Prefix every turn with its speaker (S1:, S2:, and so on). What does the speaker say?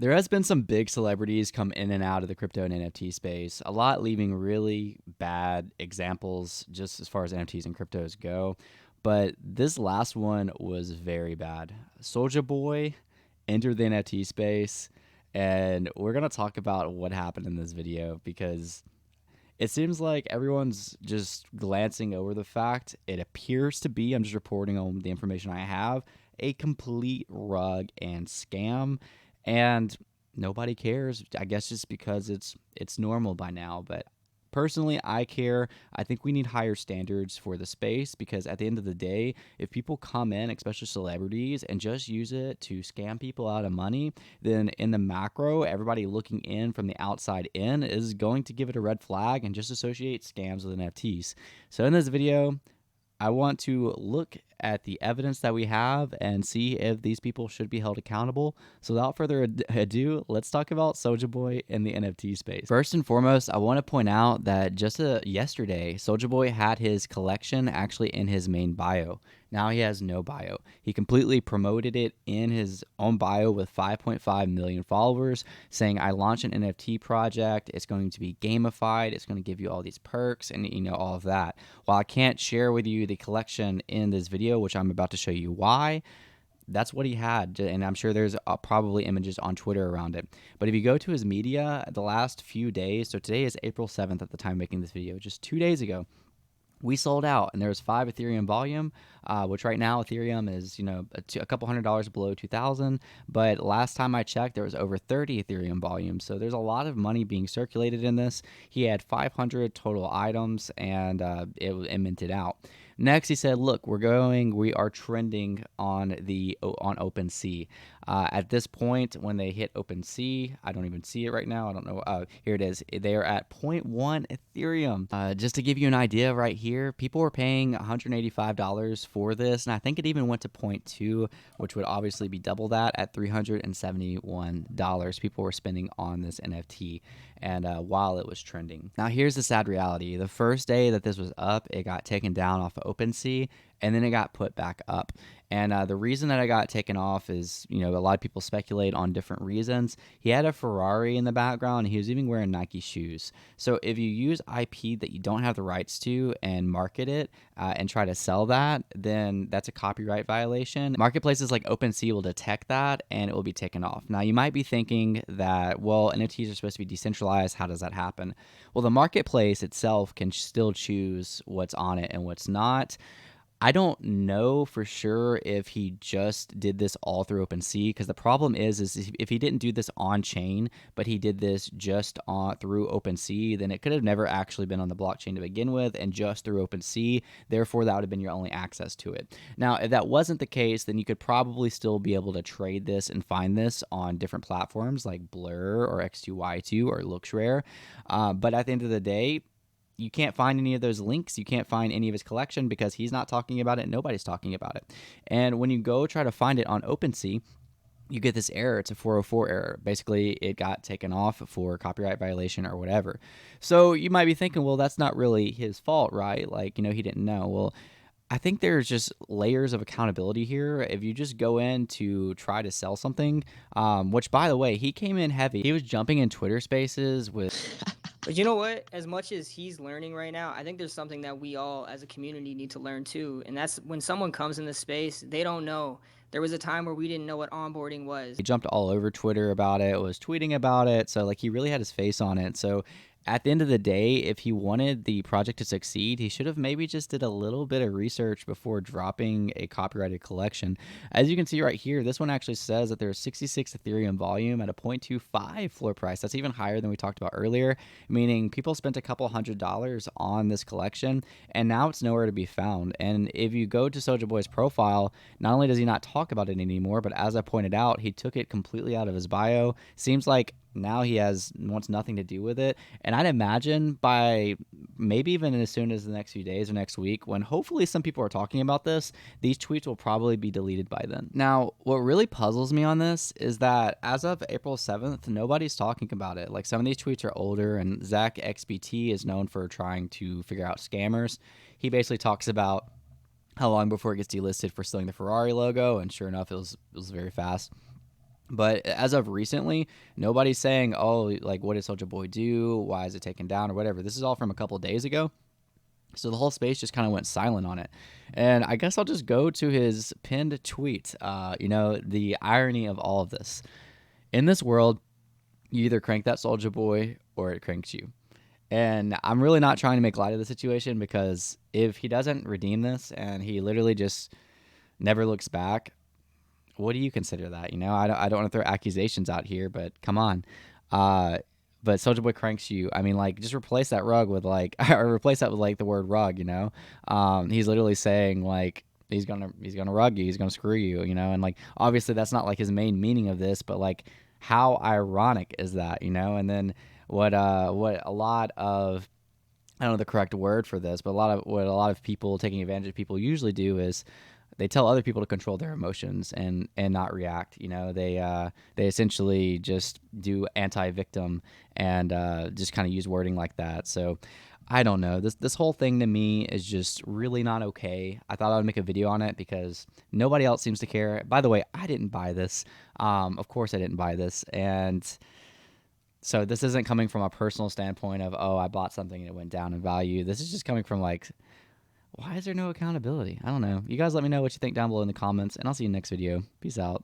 S1: There has been some big celebrities come in and out of the crypto and NFT space, a lot leaving really bad examples just as far as NFTs and cryptos go. But this last one was very bad. Soulja Boy entered the NFT space, and we're going to talk about what happened in this video because it seems like everyone's just glancing over the fact. It appears to be, I'm just reporting on the information I have, a complete rug and scam. And nobody cares. I guess just because it's normal by now. But personally, I care. I think we need higher standards for the space because at the end of the day, if people come in, especially celebrities, and just use it to scam people out of money, then in the macro, everybody looking in from the outside in is going to give it a red flag and just associate scams with NFTs. So in this video, I want to look at the evidence that we have and see if these people should be held accountable. So without further ado, let's talk about Soulja Boy in the NFT space. First and foremost, I want to point out that just yesterday, Soulja Boy had his collection actually in his main bio. Now he has no bio. He completely promoted it in his own bio with 5.5 million followers, saying, I launched an NFT project. It's going to be gamified. It's going to give you all these perks and, all of that. While I can't share with you the collection in this video, which I'm about to show you why, that's what he had. And I'm sure there's probably images on Twitter around it. But if you go to his media the last few days, so today is April 7th at the time making this video, just 2 days ago, we sold out, and there was 5 Ethereum volume, which right now Ethereum is a couple $100s below 2,000. But last time I checked, there was over 30 Ethereum volume. So there's a lot of money being circulated in this. He had 500 total items, and it minted out. Next, he said, "Look, we are trending on OpenSea. At this point, when they hit OpenSea, I don't even see it right now. I don't know. Here it is. They are at 0.1 Ethereum. Just to give you an idea, right here, people were paying $185 for this, and I think it even went to 0.2, which would obviously be double that at $371. People were spending on this NFT." And while it was trending. Now, here's the sad reality. The first day that this was up, it got taken down off of OpenSea, and then it got put back up. And the reason that I got taken off is, a lot of people speculate on different reasons. He had a Ferrari in the background. And he was even wearing Nike shoes. So if you use IP that you don't have the rights to and market it and try to sell that, then that's a copyright violation. Marketplaces like OpenSea will detect that and it will be taken off. Now, you might be thinking that, well, NFTs are supposed to be decentralized. How does that happen? Well, the marketplace itself can still choose what's on it and what's not. I don't know for sure if he just did this all through OpenSea, because the problem is if he didn't do this on chain, but he did this just through OpenSea, then it could have never actually been on the blockchain to begin with, and just through OpenSea. Therefore, that would have been your only access to it. Now, if that wasn't the case, then you could probably still be able to trade this and find this on different platforms like Blur or X2Y2 or LooksRare. But at the end of the day, you can't find any of those links. You can't find any of his collection because he's not talking about it. Nobody's talking about it. And when you go try to find it on OpenSea, you get this error. It's a 404 error. Basically, it got taken off for copyright violation or whatever. So you might be thinking, well, that's not really his fault, right? Like, he didn't know. Well, I think there's just layers of accountability here. If you just go in to try to sell something, which, by the way, he came in heavy. He was jumping in Twitter spaces with...
S2: But you know what? As much as he's learning right now, I think there's something that we all as a community need to learn too. And that's when someone comes in this space, they don't know. There was a time where we didn't know what onboarding was.
S1: He jumped all over Twitter about it, was tweeting about it. So, like, he really had his face on it. So, at the end of the day, if he wanted the project to succeed, he should have maybe just did a little bit of research before dropping a copyrighted collection. As you can see right here, this one actually says that there's 66 Ethereum volume at a 0.25 floor price. That's even higher than we talked about earlier, meaning people spent a couple $100s on this collection, and now it's nowhere to be found. And if you go to Soulja Boy's profile, not only does he not talk about it anymore, but as I pointed out, he took it completely out of his bio. Seems like now he wants nothing to do with it. And I'd imagine by maybe even as soon as the next few days or next week, when hopefully some people are talking about this, these tweets will probably be deleted by then. Now, what really puzzles me on this is that as of April 7th, nobody's talking about it. Like, some of these tweets are older, and Zach XBT is known for trying to figure out scammers. He basically talks about how long before it gets delisted for stealing the Ferrari logo, and sure enough, it was very fast. But as of recently, nobody's saying, "Oh, like what did Soulja Boy do? Why is it taken down or whatever?" This is all from a couple of days ago. So the whole space just kind of went silent on it. And I guess I'll just go to his pinned tweet. The irony of all of this. In this world, you either crank that Soulja Boy or it cranks you. And I'm really not trying to make light of the situation, because if he doesn't redeem this and he literally just never looks back, what do you consider that? I don't want to throw accusations out here, but come on. Uh, but Soulja Boy cranks you. I mean, like, just replace that rug with like, or replace that with like the word rug. He's literally saying like he's gonna rug you, he's gonna screw you. And like obviously that's not like his main meaning of this, but like how ironic is that? And then what a lot of, I don't know the correct word for this, but what a lot of people taking advantage of people usually do is they tell other people to control their emotions and not react. They essentially just do anti-victim and just kind of use wording like that. So I don't know. This whole thing to me is just really not okay. I thought I would make a video on it because nobody else seems to care. By the way, I didn't buy this. Of course I didn't buy this, and so this isn't coming from a personal standpoint of, oh, I bought something and it went down in value. This is just coming from like, why is there no accountability? I don't know. You guys let me know what you think down below in the comments, and I'll see you next video. Peace out.